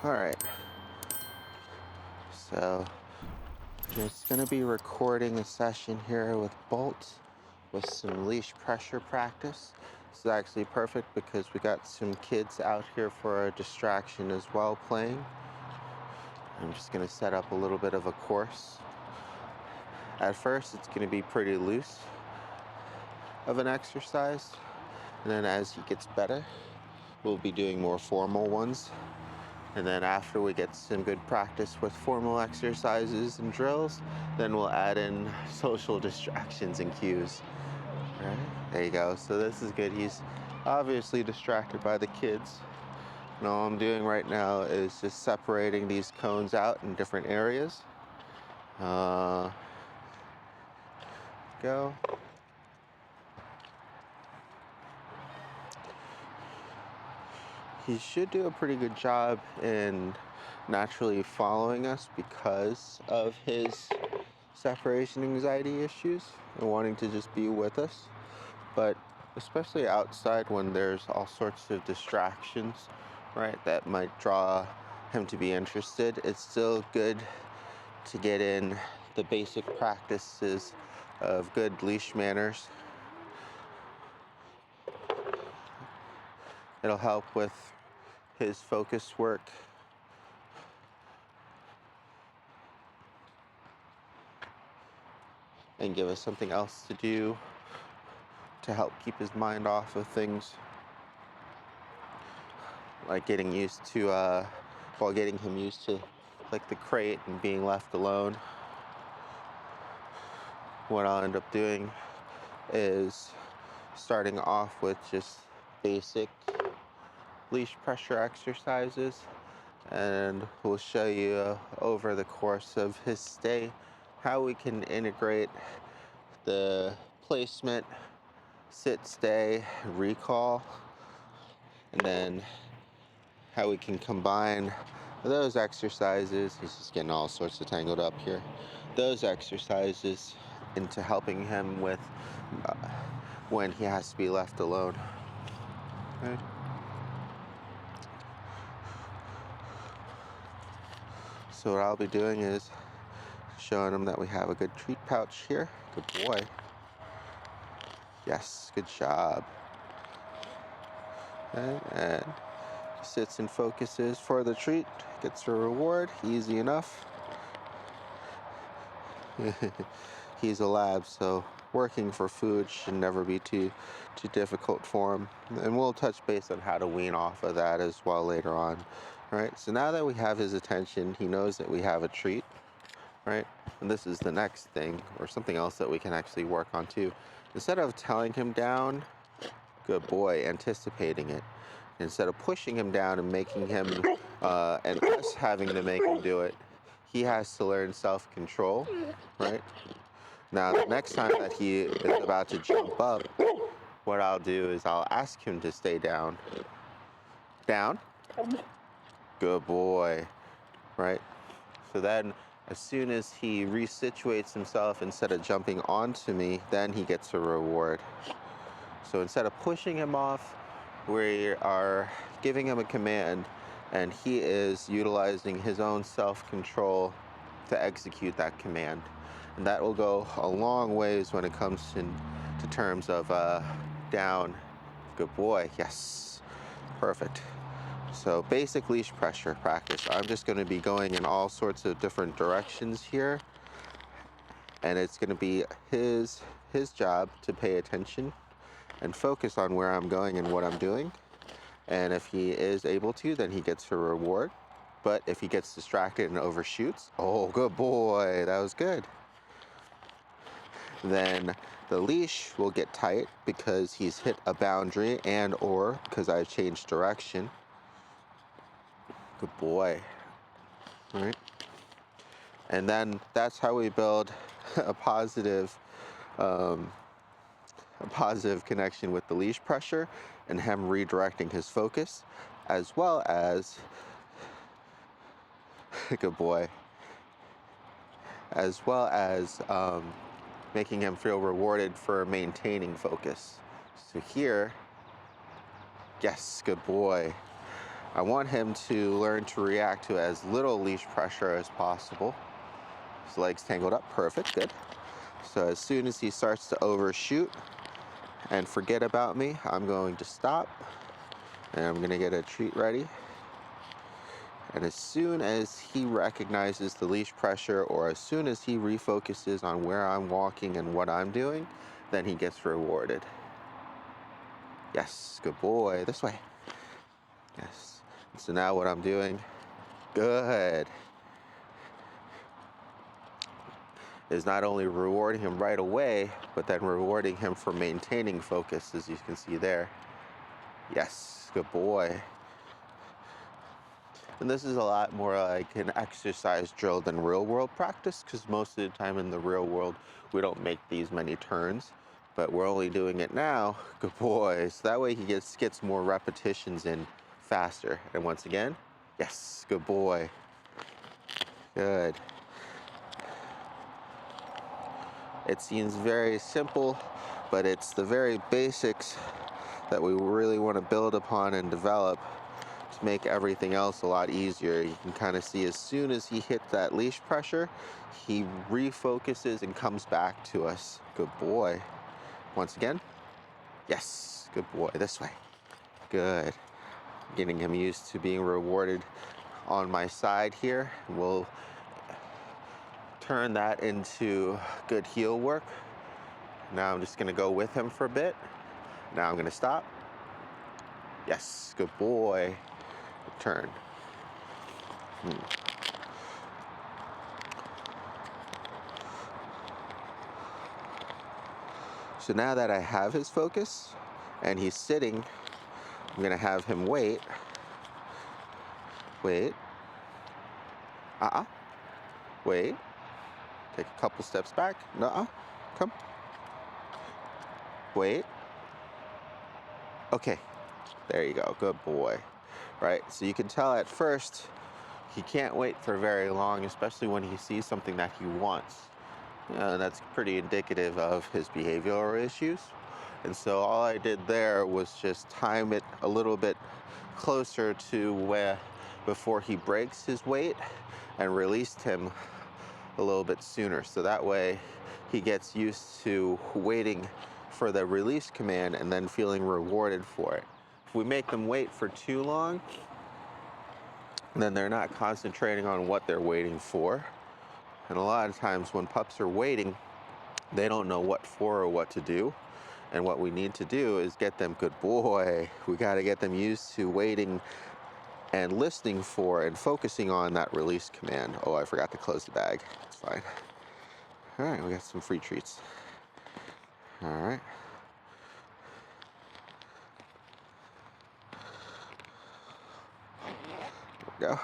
All right, so just gonna be recording a session here with Bolt with some leash pressure practice. This is actually perfect because we got some kids out here for a distraction as well playing. I'm just gonna set up a little bit of a course. At first, it's gonna be pretty loose of an exercise, and then as he gets better, we'll be doing more formal ones. And then after we get some good practice with formal exercises and drills, then we'll add in social distractions and cues. All right, there you go. So this is good. He's obviously distracted by the kids. And all I'm doing right now is just separating these cones out in different areas. Go. He should do a pretty good job in naturally following us because of his separation anxiety issues and wanting to just be with us. But especially outside when there's all sorts of distractions, right, that might draw him to be interested, it's still good to get in the basic practices of good leash manners. It'll help with his focus work. And give us something else to do to help keep his mind off of things. Like getting used to, getting him used to like the crate and being left alone. What I'll end up doing is starting off with just basic leash pressure exercises, and we'll show you over the course of his stay how we can integrate the placement, sit, stay, recall, and then how we can combine those exercises. He's just getting all sorts of tangled up here. Those exercises into helping him with when he has to be left alone. Okay. So what I'll be doing is showing him that we have a good treat pouch here. Good boy. Yes, good job. Okay, and sits and focuses for the treat, gets a reward, easy enough. He's a lab, so working for food should never be too difficult for him. And we'll touch base on how to wean off of that as well later on. Right, so now that we have his attention, he knows that we have a treat, right? And this is the next thing, or something else that we can actually work on too. Instead of telling him down, good boy, anticipating it. Instead of pushing him down and making him, and us having to make him do it, he has to learn self-control, right? Now, the next time that he is about to jump up, what I'll do is I'll ask him to stay down. Down. Good boy, right? So then, as soon as he resituates himself, instead of jumping onto me, then he gets a reward. So instead of pushing him off, we are giving him a command, and he is utilizing his own self-control to execute that command. And that will go a long ways when it comes to terms of down. Good boy. Yes. Perfect. So basic leash pressure practice. I'm just going to be going in all sorts of different directions here, and it's going to be his job to pay attention and focus on where I'm going and what I'm doing. And if he is able to, then he gets a reward. But if he gets distracted and overshoots, oh, good boy, that was good. Then the leash will get tight because he's hit a boundary and or because I've changed direction. Good boy. All right. And then that's how we build a positive connection with the leash pressure and him redirecting his focus, as well as good boy, as well as making him feel rewarded for maintaining focus. So here, yes, good boy. I want him to learn to react to as little leash pressure as possible. His legs tangled up, perfect, good. So as soon as he starts to overshoot and forget about me, I'm going to stop, and I'm gonna get a treat ready. And as soon as he recognizes the leash pressure, or as soon as he refocuses on where I'm walking and what I'm doing, then he gets rewarded. Yes, good boy, this way. Yes, so now what I'm doing, good, is not only rewarding him right away, but then rewarding him for maintaining focus, as you can see there. Yes, good boy. And this is a lot more like an exercise drill than real world practice, because most of the time in the real world, we don't make these many turns, but we're only doing it now. Good boy. So that way he gets more repetitions in faster. And once again, yes, good boy. Good. It seems very simple, but it's the very basics that we really want to build upon and develop to make everything else a lot easier. You can kind of see as soon as he hits that leash pressure, he refocuses and comes back to us. Good boy. Once again, yes, good boy, this way. Good. Getting him used to being rewarded on my side here. We'll turn that into good heel work. Now I'm just gonna go with him for a bit. Now I'm gonna stop. Yes, good boy. Turn. So now that I have his focus and he's sitting, I'm gonna have him wait. Wait. Wait. Take a couple steps back. Nuh-uh. Come. Wait. Okay. There you go. Good boy. Right? So you can tell at first he can't wait for very long, especially when he sees something that he wants. That's pretty indicative of his behavioral issues. And so all I did there was just time it a little bit closer to where before he breaks his weight, and released him a little bit sooner. So that way he gets used to waiting for the release command and then feeling rewarded for it. If we make them wait for too long, then they're not concentrating on what they're waiting for. And a lot of times when pups are waiting, they don't know what for or what to do. And what we need to do is get them, good boy, we got to get them used to waiting and listening for and focusing on that release command. Oh, I forgot to close the bag. It's fine. All right, we got some free treats. All right. There we go.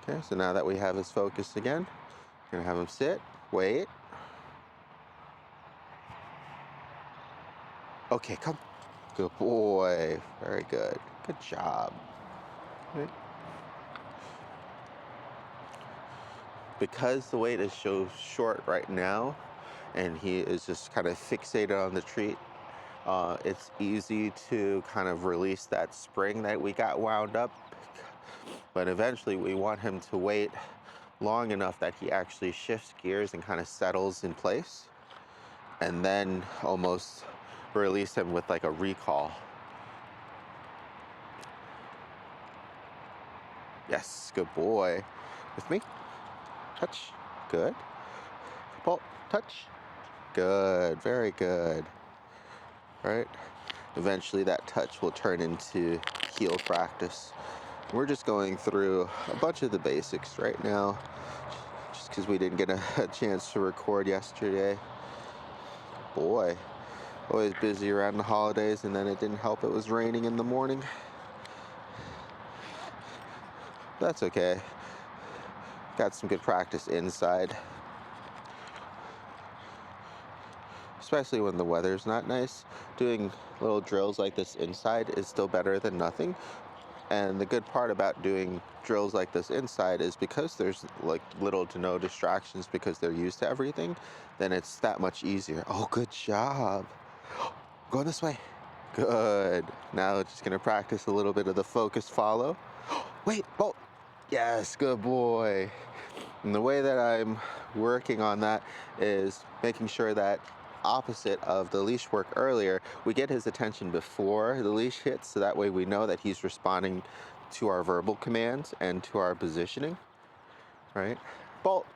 Okay, so now that we have his focus again, we're gonna have him sit, wait. Okay, come. Good boy. Very good. Good job. Right. Because the weight is so short right now, and he is just kind of fixated on the treat, it's easy to kind of release that spring that we got wound up. But eventually we want him to wait long enough that he actually shifts gears and kind of settles in place, and then almost release him with like a recall. Yes, good boy. With me. Touch. Good. Pull. Touch. Good. Very good. All right. Eventually that touch will turn into heel practice. We're just going through a bunch of the basics right now, just because we didn't get a chance to record yesterday. Boy, always busy around the holidays, and then it didn't help it was raining in the morning. That's okay. Got some good practice inside, especially when the weather's not nice. Doing little drills like this inside is still better than nothing. And the good part about doing drills like this inside is because there's like little to no distractions, because they're used to everything, then it's that much easier. Oh, good job. Going this way. Good. Now just gonna practice a little bit of the focus follow. Wait, Bolt. Yes, good boy. And the way that I'm working on that is making sure that opposite of the leash work earlier, we get his attention before the leash hits, so that way we know that he's responding to our verbal commands and to our positioning, right? Bolt.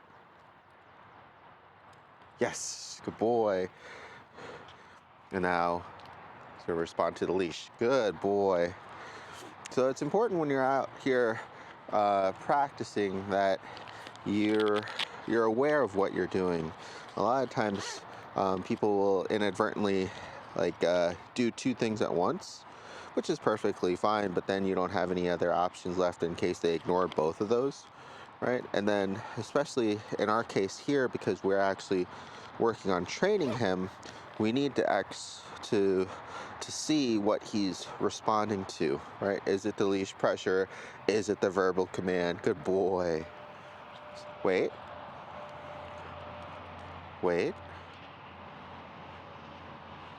Yes, good boy. And now to respond to the leash. Good boy. So it's important when you're out here practicing that you're aware of what you're doing. A lot of times people will inadvertently do two things at once, which is perfectly fine, but then you don't have any other options left in case they ignore both of those, right? And then especially in our case here, because we're actually working on training him, we need to see what he's responding to, right? Is it the leash pressure? Is it the verbal command? Good boy. Wait. Wait.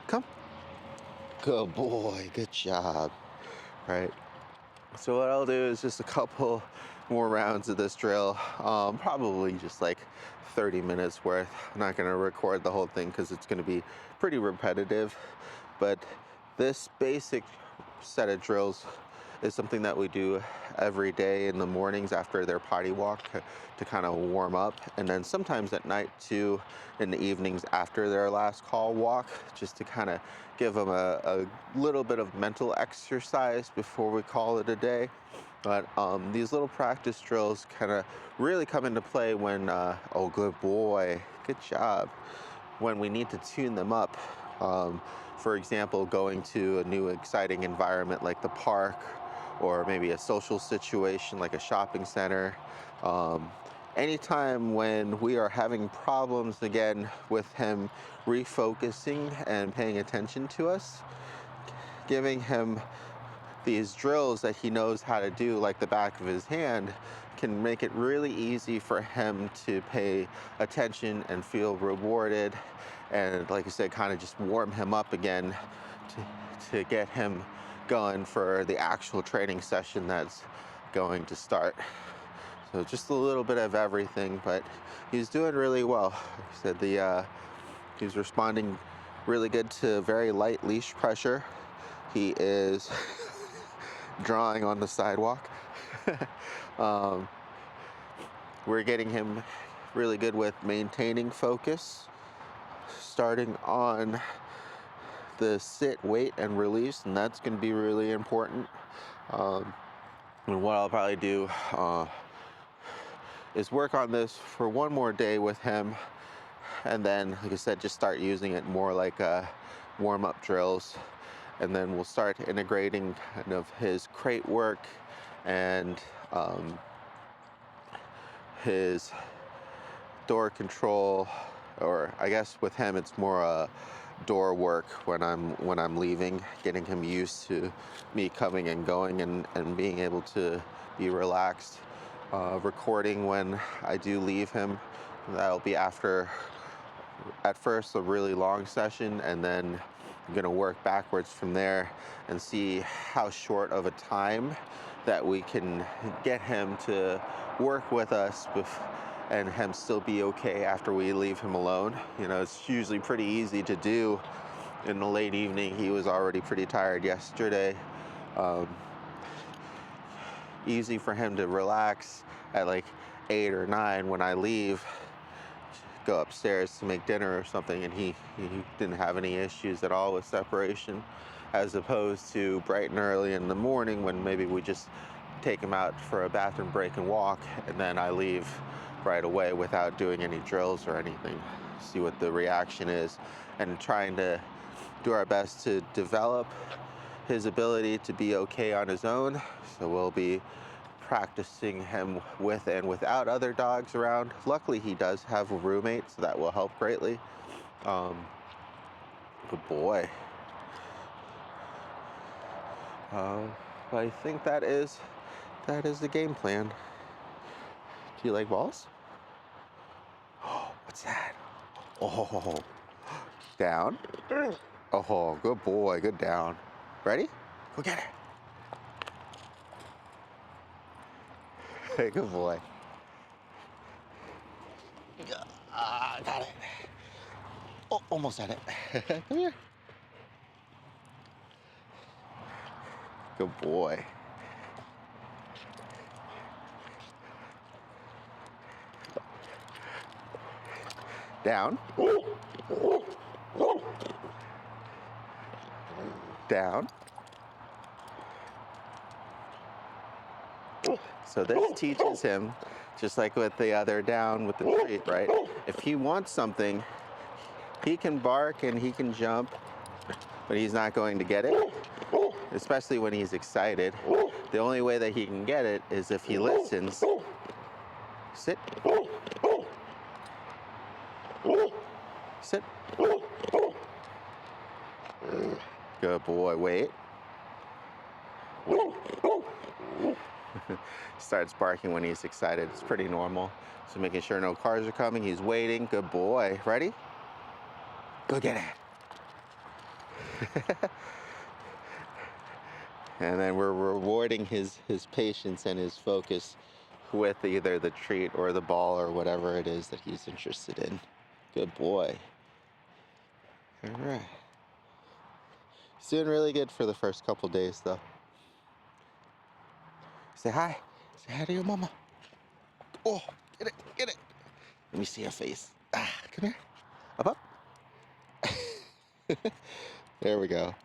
Come. Good boy. Good job. Right. So what I'll do is just a couple more rounds of this drill, probably just like 30 minutes worth. I'm not going to record the whole thing because it's going to be pretty repetitive, but this basic set of drills is something that we do every day in the mornings after their potty walk to kind of warm up, and then sometimes at night too, in the evenings after their last call walk, just to kind of give them a little bit of mental exercise before we call it a day. But these little practice drills kind of really come into play when, oh, good boy, good job, when we need to tune them up. For example, going to a new exciting environment like the park, or maybe a social situation like a shopping center. Anytime when we are having problems again with him refocusing and paying attention to us, giving him these drills that he knows how to do like the back of his hand can make it really easy for him to pay attention and feel rewarded, and like I said, kind of just warm him up again to get him going for the actual training session that's going to start. So just a little bit of everything, but he's doing really well. Like I said, he's responding really good to very light leash pressure. He is drawing on the sidewalk. We're getting him really good with maintaining focus, starting on the sit, wait, and release, and that's going to be really important. And what I'll probably do is work on this for one more day with him, and then, like I said, just start using it more like warm-up drills, and then we'll start integrating kind of his crate work and his door control, or I guess with him it's more door work when I'm leaving, getting him used to me coming and going and being able to be relaxed. Recording when I do leave him, that'll be after at first a really long session, and then I'm gonna work backwards from there and see how short of a time that we can get him to work with us and him still be okay after we leave him alone. You know, it's usually pretty easy to do in the late evening. He was already pretty tired yesterday. Easy for him to relax at like 8 or 9 when I leave, go upstairs to make dinner or something, and he didn't have any issues at all with separation, as opposed to bright and early in the morning when maybe we just take him out for a bathroom break and walk, and then I leave right away without doing any drills or anything. See what the reaction is, and trying to do our best to develop his ability to be okay on his own. So we'll be practicing him with and without other dogs around. Luckily, he does have a roommate, so that will help greatly. Good boy. But I think that is the game plan. Do you like balls? Oh, what's that? Oh, down. Oh, good boy, good down. Ready? Go get it. Hey, good boy. Got it. Oh, almost had it. Come here. Good boy. Down. Down. So this teaches him, just like with the other down with the treat, right? If he wants something, he can bark and he can jump, but he's not going to get it, especially when he's excited. The only way that he can get it is if he listens. Sit. Sit. Good boy. Wait. Starts barking when he's excited. It's pretty normal. So making sure no cars are coming. He's waiting. Good boy. Ready? Go get it. And then we're rewarding his patience and his focus with either the treat or the ball or whatever it is that he's interested in. Good boy. All right. He's doing really good for the first couple days, though. Say hi. Say hi to your mama. Oh, get it, get it. Let me see your face. Come here. Up, up. There we go.